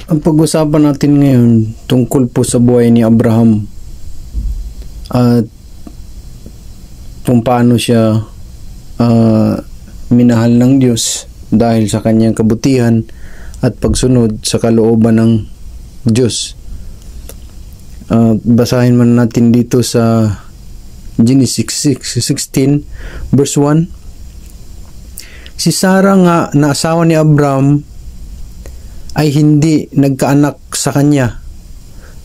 Ang pag-usapan natin ngayon tungkol po sa buhay ni Abraham at kung paano siya minahal ng Diyos dahil sa kanyang kabutihan at pagsunod sa kalooban ng Diyos. Basahin man natin dito sa Genesis 16 verse 1. Si Sarah nga na asawa ni Abraham ay hindi nagkaanak sa kanya.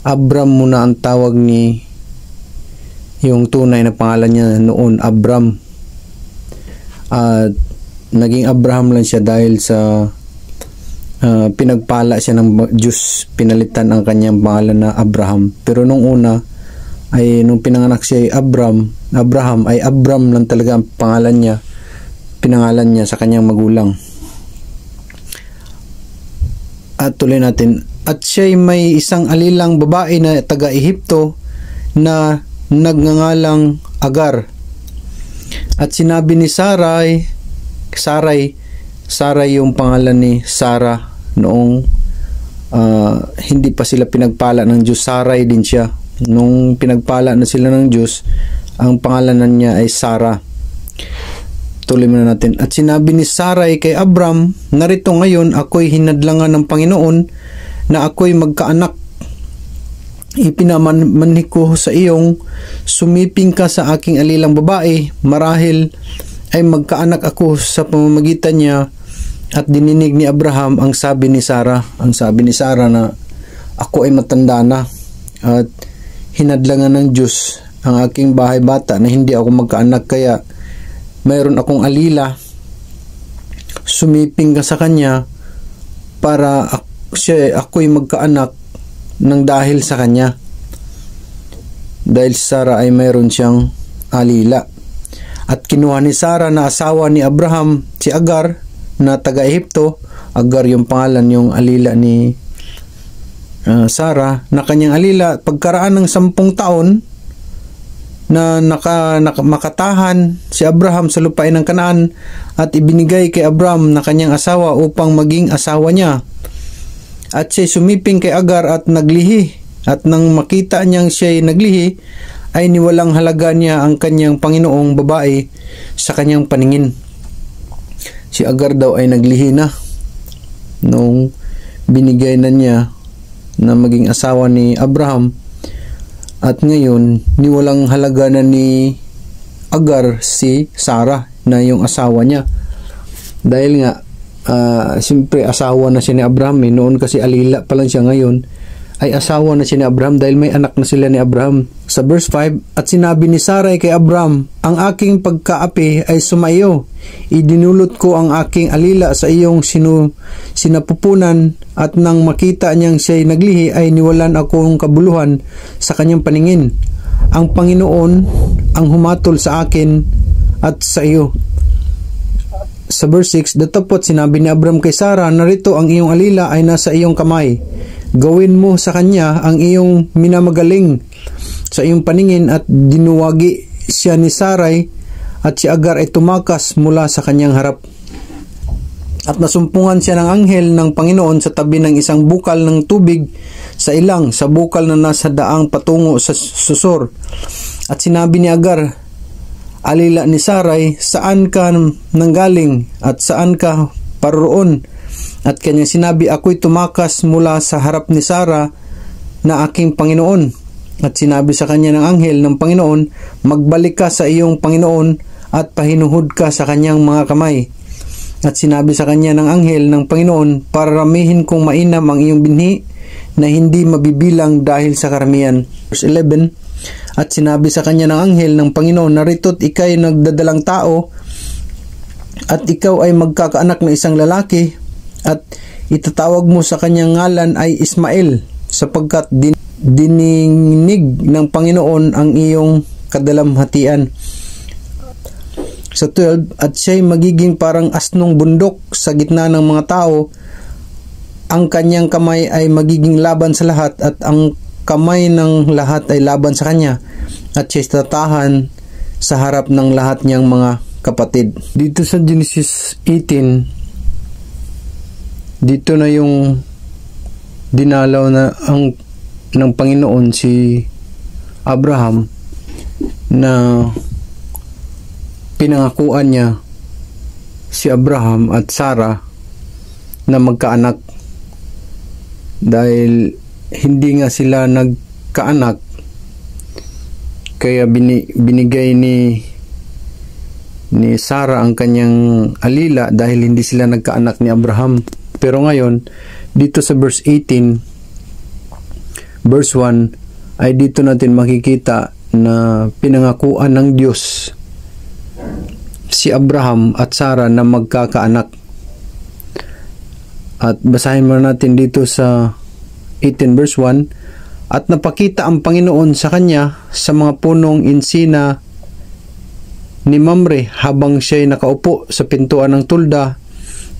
Abram muna ang tawag ni yung tunay na pangalan niya noon, Abram. At naging Abraham lang siya dahil sa pinagpala siya ng Diyos, pinalitan ang kanyang pangalan na Abraham. Pero nung una ay nung pinanganak siya ay Abraham ay Abram lang talaga ang pangalan niya, pinangalan niya sa kanyang magulang. At tuloy natin. At siya'y may isang alilang babae na taga-Ehipto na nagngangalang Agar. At sinabi ni Sarai yung pangalan ni Sarah noong hindi pa sila pinagpala ng Diyos. Sarai din siya. Nung pinagpala na sila ng Diyos, ang pangalanan niya ay Sarah. Tuloy muna natin. At sinabi ni Sarai kay Abram, narito ngayon ako'y hinadlangan ng Panginoon na ako'y magkaanak. Ipinamanhi ko sa iyong sumiping ka sa aking alilang babae, marahil ay magkaanak ako sa pamamagitan niya. At dininig ni Abraham ang sabi ni Sarah. Ang sabi ni Sarah na ako ay matanda na at hinadlangan ng Diyos ang aking bahay bata na hindi ako magkaanak, kaya mayroon akong alila, sumiping ka sa kanya para ako'y magkaanak ng dahil sa kanya. Dahil si Sarah ay mayroon siyang alila. At kinuha ni Sarah na asawa ni Abraham si Agar na taga-Ehipto. Agar yung pangalan, yung alila ni Sarah na kanyang alila. Pagkaraan ng 10 taon na makatahan si Abraham sa lupain ng Kanaan at ibinigay kay Abraham na kanyang asawa upang maging asawa niya. At siya'y sumiping kay Agar at naglihi. At nang makita niyang siya'y naglihi, ay niwalang halaga niya ang kanyang Panginoong babae sa kanyang paningin. Si Agar daw ay naglihi na nung binigay na niya na maging asawa ni Abraham. At ngayon, niwalang halaga na ni Agar si Sarah na yung asawa niya. Dahil nga, siyempre asawa na siya ni Abraham. Noon kasi alila pa lang siya, ngayon ay asawa na siya ni Abraham dahil may anak na sila ni Abraham. Sa verse 5, at sinabi ni Sarai kay Abraham, ang aking pagkaapi ay sumaiyo. Idinulot ko ang aking alila sa iyong sinapupunan, at nang makita niyang siya'y naglihi ay niwalan akong kabuluhan sa kanyang paningin. Ang Panginoon ang humatol sa akin at sa iyo. Sa verse 6, datapot sinabi ni Abraham kay Sarah, narito ang iyong alila ay nasa iyong kamay. Gawin mo sa kanya ang iyong minamagaling sa iyong paningin. At dinuwagi siya ni Sarai at si Agar ay tumakas mula sa kanyang harap. At nasumpungan siya ng anghel ng Panginoon sa tabi ng isang bukal ng tubig sa ilang, sa bukal na nasa daang patungo sa Susor. At sinabi ni Agar, alila ni Sarai, saan ka nanggaling at saan ka paroroon? At kanyang sinabi, ako'y tumakas mula sa harap ni Sarah na aking Panginoon. At sinabi sa kanya ng anghel ng Panginoon, magbalik ka sa iyong Panginoon at pahinuhod ka sa kanyang mga kamay. At sinabi sa kanya ng anghel ng Panginoon, pararamihin kong mainam ang iyong binhi na hindi mabibilang dahil sa karamihan. Verse 11, at sinabi sa kanya ng anghel ng Panginoon, narito't ika'y nagdadalang tao at ikaw ay magkakaanak ng isang lalaki at itatawag mo sa kanyang ngalan ay Ismael, sapagkat dininig ng Panginoon ang iyong kadalamhatian. Sa 12, at siya'y magiging parang asnong bundok sa gitna ng mga tao. Ang kanyang kamay ay magiging laban sa lahat at ang kamay ng lahat ay laban sa kanya. At siya'y tatahan sa harap ng lahat niyang mga kapatid. Dito sa Genesis 18, dito na yung dinalaw na ng Panginoon si Abraham na pinangakuan niya si Abraham at Sarah na magkaanak, dahil hindi nga sila nagkaanak, kaya binigay ni Sarah ang kanyang alila dahil hindi sila nagkaanak ni Abraham. Pero ngayon, dito sa verse 18, verse 1, ay dito natin makikita na pinangakuan ng Diyos si Abraham at Sarah na magkakaanak. At basahin mo natin dito sa 18 verse 1, at napakita ang Panginoon sa kanya sa mga punong insina ni Mamre habang siya'y nakaupo sa pintuan ng tulda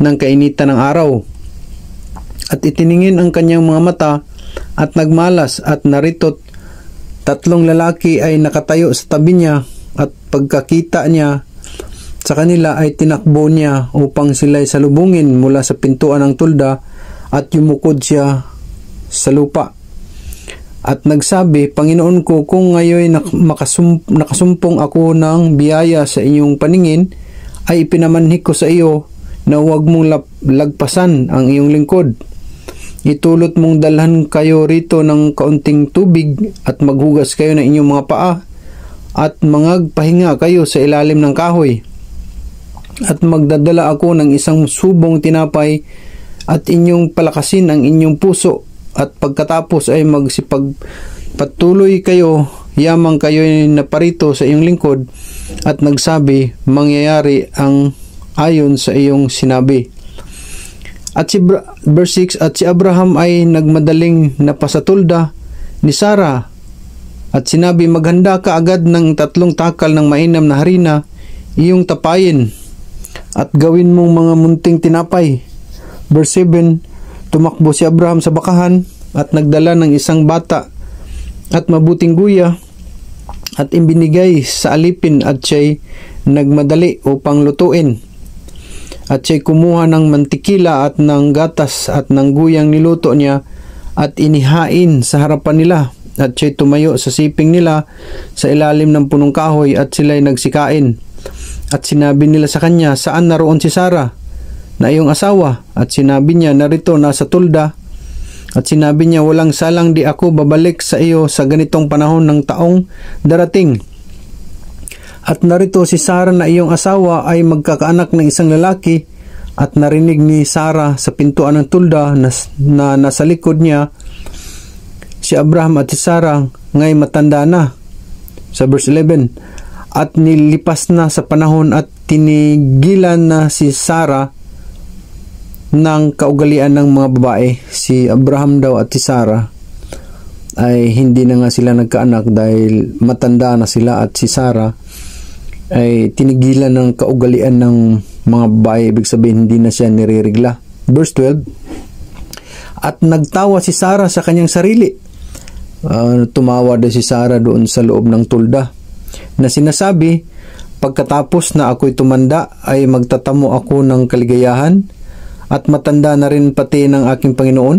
ng kainitan ng araw. At itiningin ang kanyang mga mata at nagmalas, at narito't 3 lalaki ay nakatayo sa tabi niya, at pagkakita niya sa kanila ay tinakbo niya upang sila'y salubungin mula sa pintuan ng tulda, at yumukod siya sa lupa. At nagsabi, Panginoon ko, kung ngayon nakasumpong ako ng biyaya sa iyong paningin, ay ipinamanhik ko sa iyo na huwag mong lagpasan ang iyong lingkod. Itulot mong dalhan kayo rito ng kaunting tubig at maghugas kayo ng inyong mga paa at mangagpahinga kayo sa ilalim ng kahoy. At magdadala ako ng isang subong tinapay at inyong palakasin ang inyong puso, at pagkatapos ay magsipagpatuloy kayo, yamang kayo na parito sa iyong lingkod. At nagsabi, mangyayari ang ayon sa iyong sinabi. At verse 6, at si Abraham ay nagmadaling napasatulda ni Sarah, at sinabi, maghanda ka agad ng 3 takal ng mainam na harina, iyong tapayin, at gawin mong mga munting tinapay. Verse 7, tumakbo si Abraham sa bakahan at nagdala ng isang bata at mabuting guya at ibinigay sa alipin, at siya'y nagmadali upang lutuin. At siya'y kumuha ng mantikila at ng gatas at ng guyang niluto niya at inihain sa harapan nila. At siya'y tumayo sa siping nila sa ilalim ng punong kahoy, at sila'y nagsikain. At sinabi nila sa kanya, saan naroon si Sarah na iyong asawa? At sinabi niya, narito, nasa tulda. At sinabi niya, walang salang di ako babalik sa iyo sa ganitong panahon ng taong darating. At narito si Sarah na iyong asawa ay magkakaanak ng isang lalaki. At narinig ni Sarah sa pintuan ng tulda na nasa likod niya si Abraham at si Sarah ngay matanda na. Sa verse 11, at nilipas na sa panahon at tinigilan na si Sarah ng kaugalian ng mga babae. Si Abraham daw at si Sarah ay hindi na nga sila nagkaanak dahil matanda na sila, at si Sarah ay tinigilan ng kaugalian ng mga babae. Ibig sabihin, hindi na siya nirerigla. Verse 12, at nagtawa si Sarah sa kanyang sarili. Tumawa daw si Sarah doon sa loob ng tulda, na sinasabi, pagkatapos na ako'y tumanda ay magtatamo ako ng kaligayahan, at matanda na rin pati ng aking Panginoon.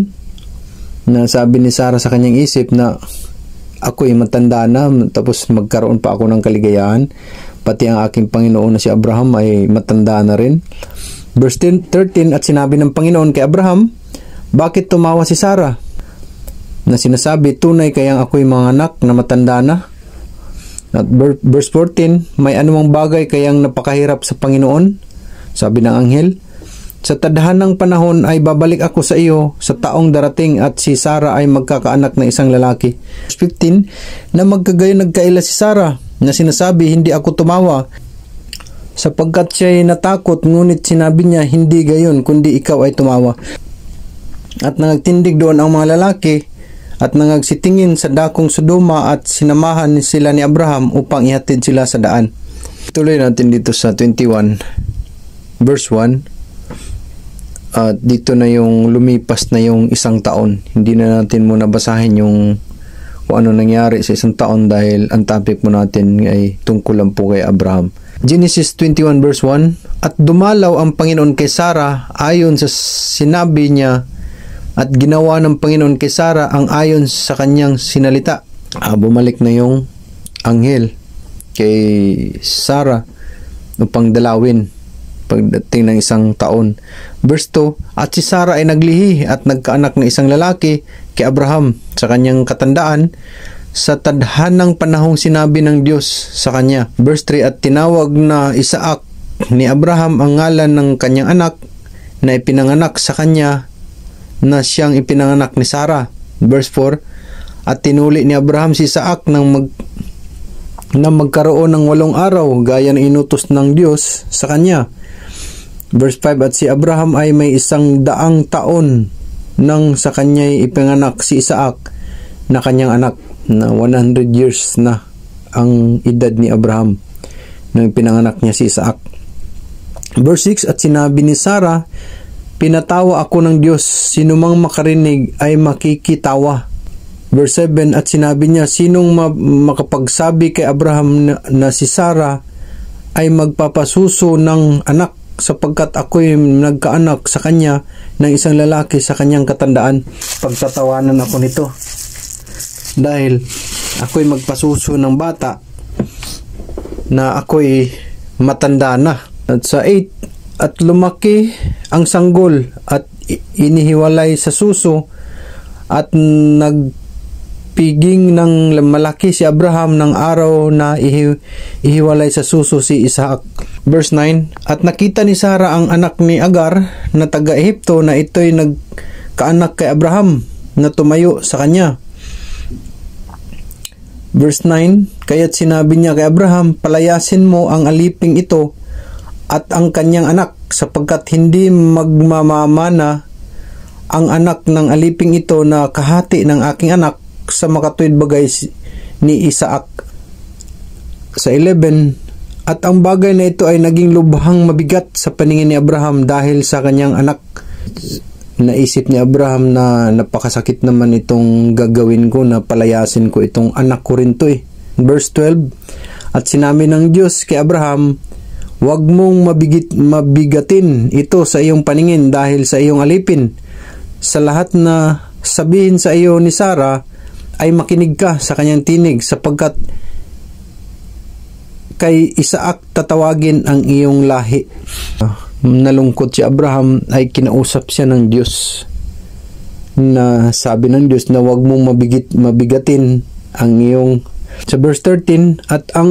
Na sabi ni Sarah sa kanyang isip na ako'y matanda na, tapos magkaroon pa ako ng kaligayahan, pati ang aking Panginoon na si Abraham ay matanda na rin. Verse 13, at sinabi ng Panginoon kay Abraham, bakit tumawa si Sarah? Na sinasabi, tunay kayang ako'y manganak na matanda na. At verse 14, may anumang bagay kayang napakahirap sa Panginoon? Sabi ng anghel, sa tadhanang panahon ay babalik ako sa iyo sa taong darating, at si Sarah ay magkakaanak ng isang lalaki. Verse 15, na magkagayon nagkaila si Sarah, na sinasabi, hindi ako tumawa, sapagkat siya'y natakot, ngunit sinabi niya, hindi gayon, kundi ikaw ay tumawa. At nagtindig doon ang mga lalaki, at nangagsitingin sa dakong Sodoma, at sinamahan sila ni Abraham upang ihatid sila sa daan. Tuloy natin dito sa 21 verse 1. At dito na yung lumipas na yung 1 taon. Hindi na natin muna basahin yung kung ano nangyari sa 1 taon, dahil ang topic mo natin ay tungkol lang po kay Abraham. Genesis 21 verse 1, at dumalaw ang Panginoon kay Sarah ayon sa sinabi niya at ginawa ng Panginoon kay Sarah ang ayon sa kanyang sinalita. Bumalik na yung anghel kay Sarah upang dalawin pagdating ng 1 taon. Verse 2, at si Sarah ay naglihi at nagkaanak ng isang lalaki kay Abraham sa kanyang katandaan, sa tadhanang panahong sinabi ng Diyos sa kanya. Verse 3, at tinawag na Isaac ni Abraham ang ngalan ng kanyang anak na ipinanganak sa kanya na siyang ipinanganak ni Sarah. Verse 4, at tinuli ni Abraham si Isaac na magkaroon ng 8 araw gaya ng inutos ng Diyos sa kanya. Verse 5, at si Abraham ay may 100 taon nang sa kanya'y ipinanganak si Isaac na kanyang anak, na 100 years na ang edad ni Abraham nang pinanganak niya si Isaac. Verse 6, at sinabi ni Sarah, pinatawa ako ng Diyos, sinumang makarinig ay makikitawa. Verse 7, at sinabi niya, sinong makapagsabi kay Abraham na si Sarah ay magpapasuso ng anak, sapagkat ako'y nagkaanak sa kanya ng isang lalaki sa kanyang katandaan. Pagtatawanan ako nito dahil ako'y magpasuso ng bata na ako'y matanda na. At sa 8, at lumaki ang sanggol at inihiwalay sa suso, at nagpiging ng malaki si Abraham ng araw na ihiwalay sa suso si Isaac. Verse 9, at nakita ni Sarah ang anak ni Agar na taga-Ehipto na ito'y nagkaanak kay Abraham na tumayo sa kanya. Verse 9, kaya't sinabi niya kay Abraham, palayasin mo ang aliping ito at ang kanyang anak, sapagkat hindi magmamana ang anak ng aliping ito na kahati ng aking anak sa makatuwid bagay ni Isaac. Sa 11, at ang bagay na ito ay naging lubhang mabigat sa paningin ni Abraham dahil sa kanyang anak. Naisip ni Abraham na napakasakit naman itong gagawin ko, na palayasin ko itong anak ko rin to eh. Verse 12, at sinabi ng Diyos kay Abraham, huwag mong mabigatin ito sa iyong paningin dahil sa iyong alipin. Sa lahat na sabihin sa iyo ni Sarah ay makinig ka sa kanyang tinig, sapagkat kay Isaac tatawagin ang iyong lahi. Nalungkot si Abraham ay kinausap siya ng Diyos, na sabi ng Diyos na huwag mong mabigatin ang iyong. Sa verse 13, at ang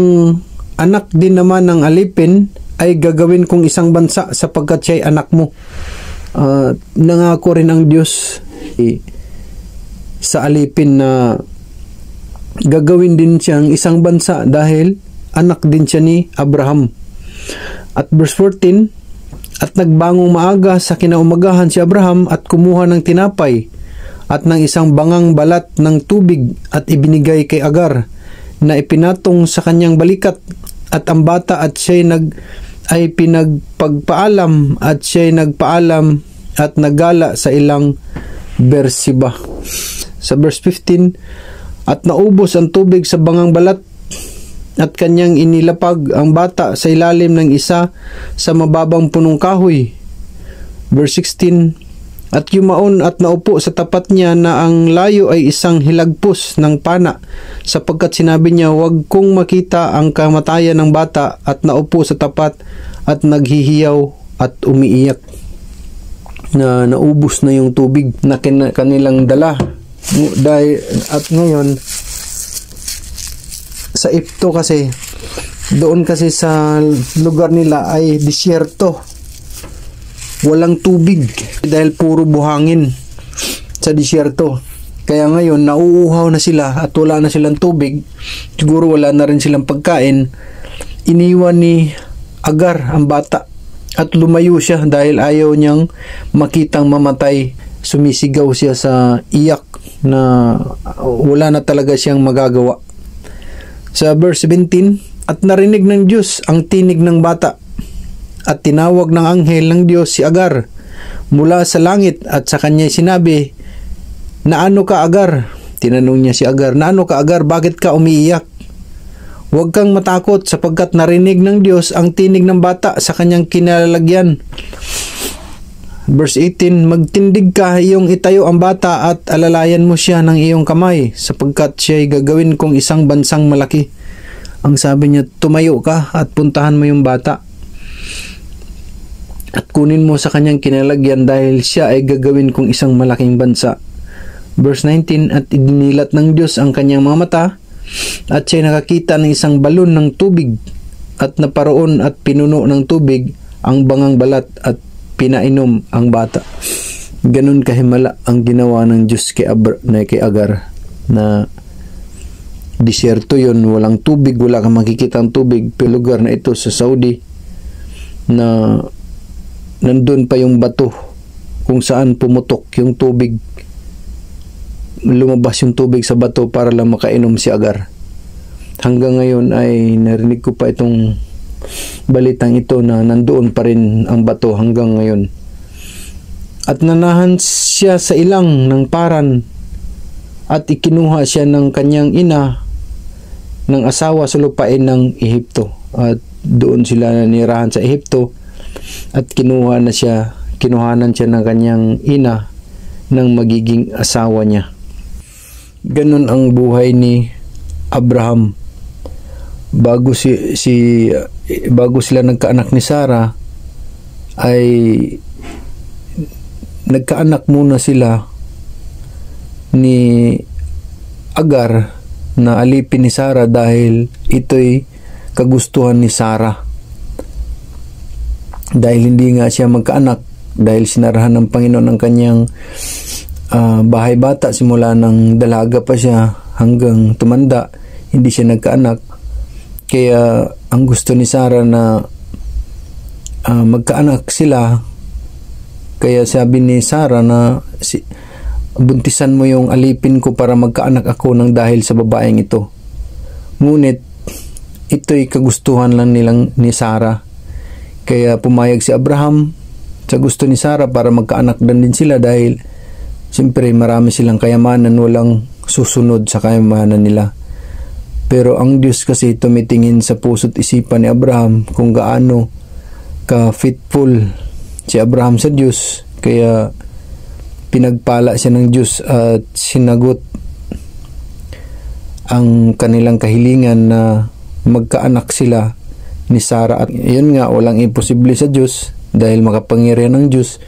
anak din naman ng alipin ay gagawin kong isang bansa, sapagkat siya'y anak mo. Nangako rin ang Diyos sa alipin na gagawin din siyang isang bansa dahil anak din siya ni Abraham. At verse 14, at nagbangong maaga sa kinaumagahan si Abraham at kumuha ng tinapay at ng isang bangang balat ng tubig at ibinigay kay Agar na ipinatong sa kanyang balikat, at ang bata at siya'y ay pinagpagpaalam at siya'y nagpaalam at nagala sa ilang Berseba. Sa verse 15, at naubos ang tubig sa bangang balat at kanyang inilapag ang bata sa ilalim ng isa sa mababang punong kahoy. Verse 16, at yumaon at naupo sa tapat niya na ang layo ay isang hilagpos ng pana, sapagkat sinabi niya, huwag kong makita ang kamatayan ng bata, at naupo sa tapat at naghihiyaw at umiiyak. Na naubos na yung tubig na kanilang dala. At ngayon sa Ehipto kasi, doon kasi sa lugar nila ay disyerto, walang tubig dahil puro buhangin sa disyerto. Kaya ngayon nauuhaw na sila at wala na silang tubig, siguro wala na rin silang pagkain. Iniwan ni Agar ang bata at lumayo siya dahil ayaw niyang makitang mamatay. Sumisigaw siya sa iyak na wala na talaga siyang magagawa. Sa verse 17, at narinig ng Diyos ang tinig ng bata, at tinawag ng anghel ng Diyos si Agar mula sa langit, at sa kanya sinabi, naano ka Agar? Tinanong niya si Agar, naano ka Agar? Bakit ka umiiyak? Huwag kang matakot, sapagkat narinig ng Diyos ang tinig ng bata sa kanyang kinalalagyan. Verse 18, magtindig ka, iyong itayo ang bata at alalayan mo siya ng iyong kamay, sapagkat siya'y gagawin kong isang bansang malaki. Ang sabi niya, tumayo ka at puntahan mo yung bata. At kunin mo sa kanyang kinalagyan dahil siya ay gagawin kong isang malaking bansa. Verse 19, at idinilat ng Diyos ang kanyang mga mata, at siya'y nakakita ng isang balon ng tubig, at naparoon at pinuno ng tubig ang bangang balat at pinainom ang bata. Ganun kahimala ang ginawa ng Diyos kay Agar, na disyerto yun, walang tubig, wala kang makikita ang tubig. Pero lugar na ito sa Saudi, na nandun pa yung bato kung saan pumutok yung tubig, lumabas yung tubig sa bato para lang makainom si Agar. Hanggang ngayon ay narinig ko pa itong balitang ito na nandoon pa rin ang bato hanggang ngayon. At nanahan siya sa ilang ng paran, at ikinuha siya ng kanyang ina ng asawa sa lupain ng Ehipto, at doon sila nanirahan sa Ehipto, at kinuhanan siya ng kanyang ina ng magiging asawa niya. Ganun ang buhay ni Abraham. Bago sila nagkaanak ni Sarah, ay nagkaanak muna sila ni Agar na alipin ni Sarah, dahil ito'y kagustuhan ni Sarah. Dahil hindi nga siya magkaanak, dahil sinarahan ng Panginoon ang kanyang bahay bata simula ng dalaga pa siya hanggang tumanda, hindi siya nagkaanak. Kaya ang gusto ni Sarah na magkaanak sila, kaya sabi ni Sarah na buntisan mo yung alipin ko para magkaanak ako ng dahil sa babaeng ito. Ngunit ito'y kagustuhan lang ni Sarah. Kaya pumayag si Abraham sa gusto ni Sarah para magkaanak din sila, dahil siyempre marami silang kayamanan, walang susunod sa kayamanan nila. Pero ang Diyos kasi tumitingin sa puso't isipan ni Abraham kung gaano ka-faithful si Abraham sa Diyos. Kaya pinagpala siya ng Diyos at sinagot ang kanilang kahilingan na magkaanak sila ni Sarah. At yun nga, walang imposible sa Diyos, dahil makapangyarihan ng Diyos.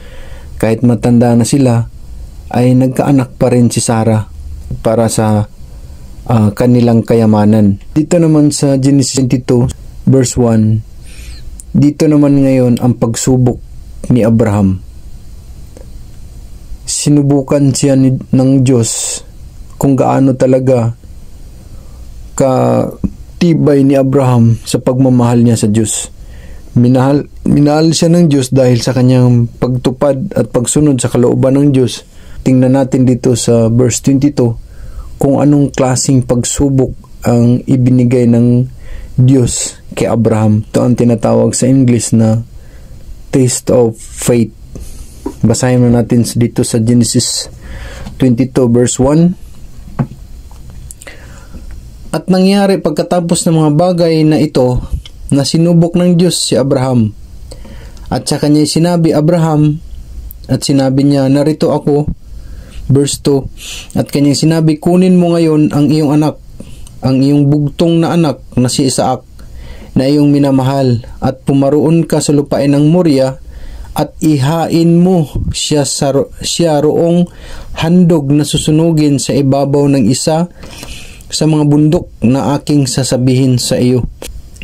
Kahit matanda na sila, ay nagkaanak pa rin si Sarah para sa kanilang kayamanan. Dito naman sa Genesis 22 verse 1, dito naman ngayon ang pagsubok ni Abraham. Sinubukan siya ng Diyos kung gaano talaga katibay ni Abraham sa pagmamahal niya sa Diyos. Minahal siya ng Diyos dahil sa kanyang pagtupad at pagsunod sa kalooban ng Diyos. Tingnan natin dito sa verse 22 kung anong klaseng pagsubok ang ibinigay ng Diyos kay Abraham. Ito ang tinatawag sa English na taste of faith. Basahin na natin dito sa Genesis 22 verse 1. At nangyari pagkatapos ng mga bagay na ito, na sinubok ng Diyos si Abraham. At sa kanya sinabi, Abraham, at sinabi niya, narito ako. Verse 2, at kanyang sinabi, kunin mo ngayon ang iyong anak, ang iyong bugtong na anak na si Isaac, na iyong minamahal, at pumaroon ka sa lupain ng Moria, at ihain mo siya roong handog na susunugin sa ibabaw ng isa sa mga bundok na aking sasabihin sa iyo.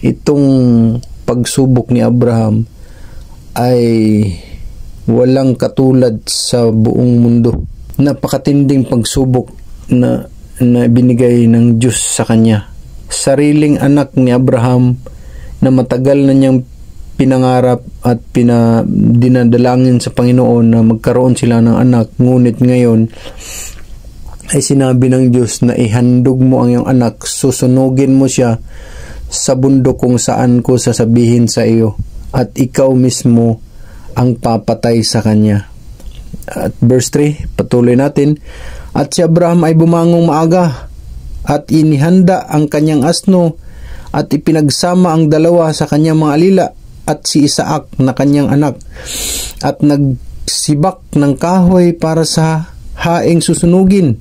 Itong pagsubok ni Abraham ay walang katulad sa buong mundo. Napakatinding pagsubok na binigay ng Diyos sa kanya. Sariling anak ni Abraham na matagal na niyang pinangarap at dinadalangin sa Panginoon na magkaroon sila ng anak. Ngunit ngayon ay sinabi ng Diyos na ihandog mo ang iyong anak, susunugin mo siya sa bundok kung saan ko sasabihin sa iyo, at ikaw mismo ang papatay sa kanya. At verse 3, patuloy natin, at si Abraham ay bumangong maaga at inihanda ang kanyang asno at ipinagsama ang dalawa sa kanyang mga alila at si Isaac na kanyang anak, at sibak ng kahoy para sa haing susunugin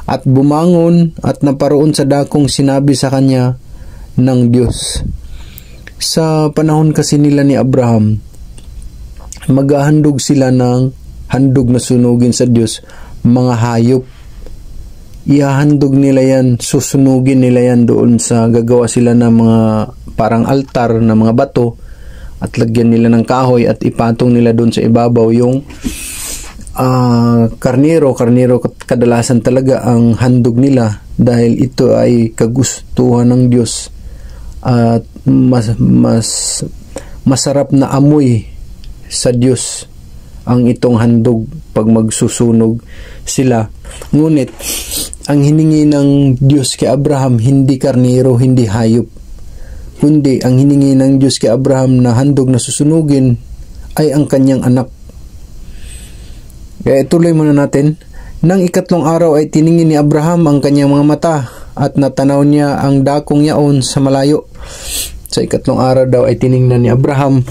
at bumangon at naparoon sa dakong sinabi sa kanya ng Diyos. Sa panahon kasi nila ni Abraham, maghahandog sila ng handog na sunugin sa Diyos, mga hayop. Ihahandog nila yan, susunugin nila yan doon sa gagawa sila ng mga parang altar na mga bato at lagyan nila ng kahoy at ipatong nila doon sa ibabaw yung karnero kadalasan talaga ang handog nila dahil ito ay kagustuhan ng Diyos at masarap na amoy sa Diyos ang itong handog pag magsusunog sila. Ngunit ang hiningi ng Diyos kay Abraham hindi karnero, hindi hayop, kundi ang hiningi ng Diyos kay Abraham na handog na susunugin ay ang kanyang anak. Kaya ituloy muna natin. Nang ikatlong araw ay tiningin ni Abraham ang kanyang mga mata at natanaw niya ang dakong yaon sa malayo. Sa ikatlong araw daw ay tiningnan ni Abraham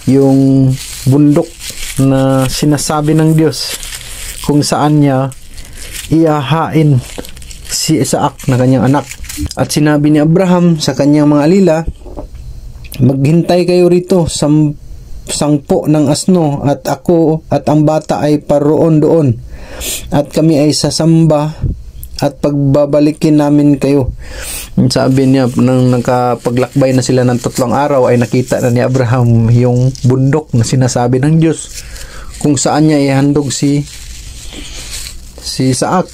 yung bundok na sinasabi ng Diyos kung saan niya ihahain si Isaac na kanyang anak. At sinabi ni Abraham sa kanyang mga alila, maghintay kayo rito sangpo ng asno at ako at ang bata ay paroon doon at kami ay sasamba at pagbabalikin namin kayo. Sabi niya, nang nakapaglakbay na sila ng 3 araw ay nakita na ni Abraham yung bundok na sinasabi ng Diyos kung saan niya ihandog si Isaac.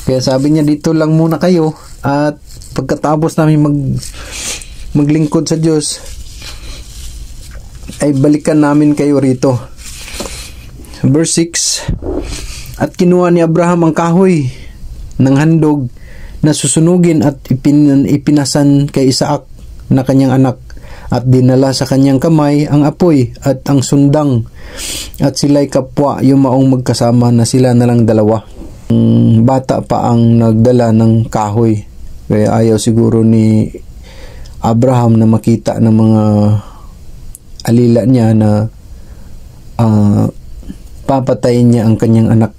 Kaya sabi niya, dito lang muna kayo at pagkatapos namin maglingkod sa Diyos ay balikan namin kayo rito. Verse 6, at kinuha ni Abraham ang kahoy ng handog na susunugin at ipinasan kay Isaac na kanyang anak at dinala sa kanyang kamay ang apoy at ang sundang at sila'y kapwa yumaong magkasama na sila na lang dalawa. Bata pa ang nagdala ng kahoy kaya ayaw siguro ni Abraham na makita ng mga alila niya na papatayin niya ang kanyang anak.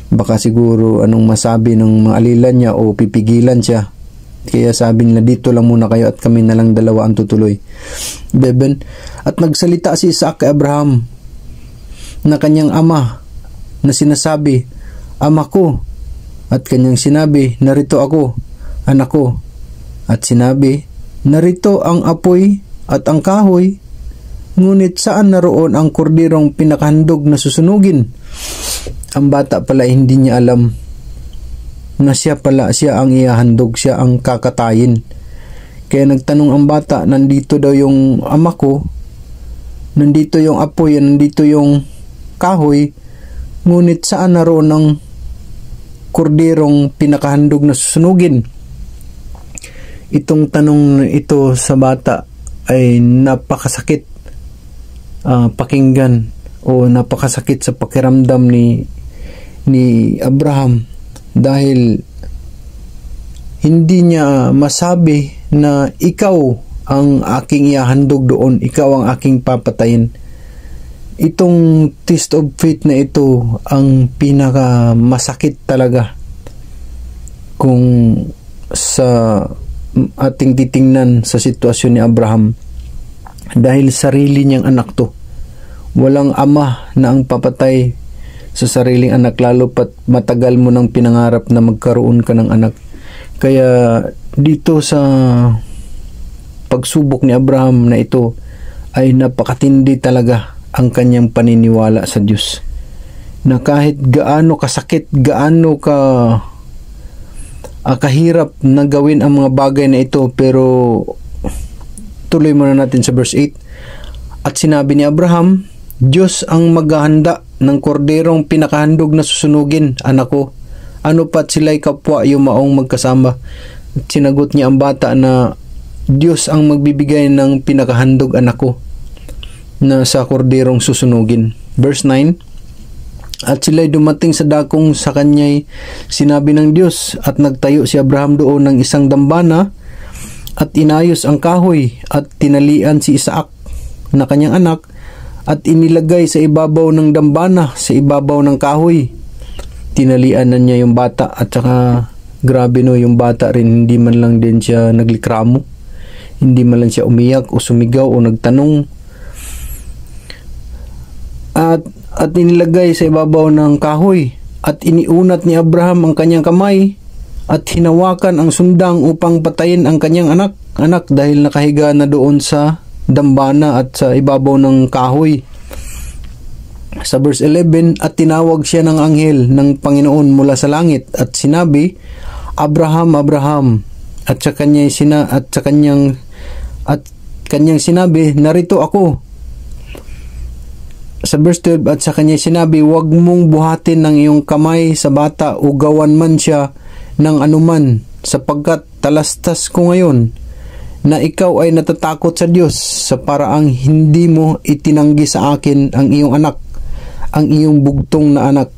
Baka siguro anong masabi ng mga alila niya o pipigilan siya. Kaya sabi nila, dito lang muna kayo at kami na lang dalawa ang tutuloy. 11, at nagsalita si Isaac kay Abraham na kanyang ama na sinasabi, ama ko. At kanyang sinabi, narito ako, anak ko. At sinabi, narito ang apoy at ang kahoy, ngunit saan naroon ang korderong pinakahandog na susunugin? Ang bata pala hindi niya alam na siya ang ihahandog, siya ang kakatayin. Kaya nagtanong ang bata, nandito daw yung ama ko, nandito yung apoy, nandito yung kahoy, ngunit saan naroon ang korderong pinakahandog na susunugin? Itong tanong ito sa bata ay napakasakit pakinggan o napakasakit sa pakiramdam ni Abraham dahil hindi niya masabi na ikaw ang aking ihahandog doon, ikaw ang aking papatayin. Itong test of faith na ito ang pinaka masakit talaga kung sa ating titingnan sa sitwasyon ni Abraham dahil sarili niyang anak to. Walang ama na ang papatay sa sariling anak, lalo pat matagal mo nang pinangarap na magkaroon ka ng anak. Kaya dito sa pagsubok ni Abraham na ito ay napakatindi talaga ang kanyang paniniwala sa Diyos, na kahit gaano kasakit, gaano kahirap na gawin ang mga bagay na ito, pero tuloy muna natin sa verse 8. At sinabi ni Abraham, Diyos ang maghahanda ng korderong pinakahandog na susunugin, anak ko. Ano pat sila'y kapwa yumaong magkasama. At sinagot niya ang bata na Diyos ang magbibigay ng pinakahandog, anak ko, na sa korderong susunugin. Verse 9, at sila'y dumating sa dakong sa kanya'y sinabi ng Diyos, at nagtayo si Abraham doon ng isang dambana at inayos ang kahoy at tinalian si Isaac na kanyang anak at inilagay sa ibabaw ng dambana, sa ibabaw ng kahoy. Tinalian na niya yung bata, at saka grabe no, yung bata rin, hindi man lang din siya naglikramo, hindi man lang siya umiyak o sumigaw o nagtanong. At inilagay sa ibabaw ng kahoy, at iniunat ni Abraham ang kanyang kamay at hinawakan ang sundang upang patayin ang kanyang anak dahil nakahiga na doon sa dambana at sa ibabaw ng kahoy. Sa verse 11, at tinawag siya ng anghel ng Panginoon mula sa langit at sinabi, Abraham, Abraham. At kanyang sinabi, narito ako. Sa verse 12, at sa kanya sinabi, huwag mong buhatin ng iyong kamay sa bata o gawan man siya ng anuman, sapagkat talastas ko ngayon na ikaw ay natatakot sa Diyos sa paraang hindi mo itinanggi sa akin ang iyong anak, ang iyong bugtong na anak.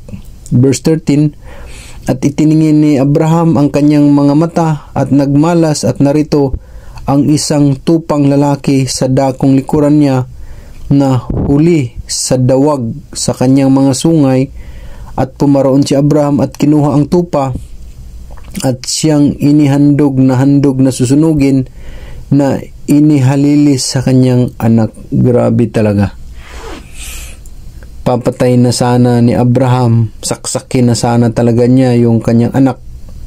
Verse 13, at itiningin ni Abraham ang kanyang mga mata at nagmalas, at narito ang isang tupang lalaki sa dakong likuran niya na huli sa dawag sa kanyang mga sungay. At pumaroon si Abraham at kinuha ang tupa at siyang inihandog na susunugin na inihalilis sa kanyang anak. Grabe talaga. Papatay na sana ni Abraham, saksakin na sana talaga niya yung kanyang anak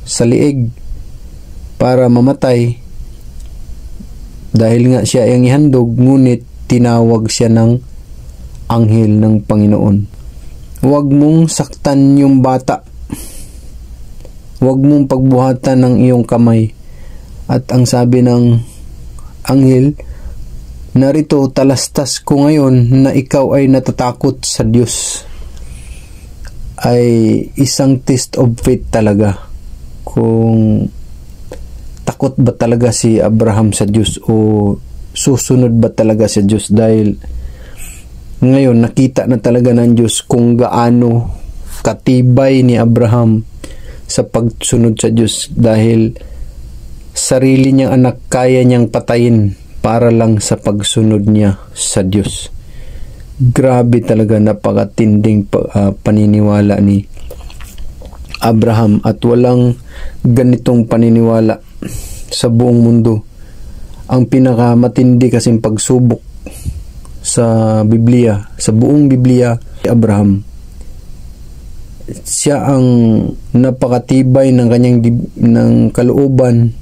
sa liig para mamatay dahil nga siya ang ihandog, ngunit tinawag siya ng anghel ng Panginoon. Huwag mong saktan yung bata, huwag mong pagbuhatan ng iyong kamay. At ang sabi ng anghel, narito talastas ko ngayon na ikaw ay natatakot sa Diyos. Ay isang test of faith talaga, kung takot ba talaga si Abraham sa Diyos o susunod ba talaga sa Diyos. Dahil ngayon nakita na talaga ng Diyos kung gaano katibay ni Abraham sa pagsunod sa Diyos, dahil sarili niyang anak kaya niyang patayin para lang sa pagsunod niya sa Diyos. Grabe talaga, napakatinding paniniwala ni Abraham, at walang ganitong paniniwala sa buong mundo. Ang pinakamatindi kasing pagsubok sa Biblia, sa buong Biblia, Abraham. Siya ang napakatibay ng kanyang ng kalooban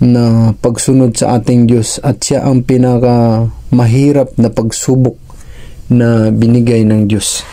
na pagsunod sa ating Diyos, at siya ang pinaka mahirap na pagsubok na binigay ng Diyos.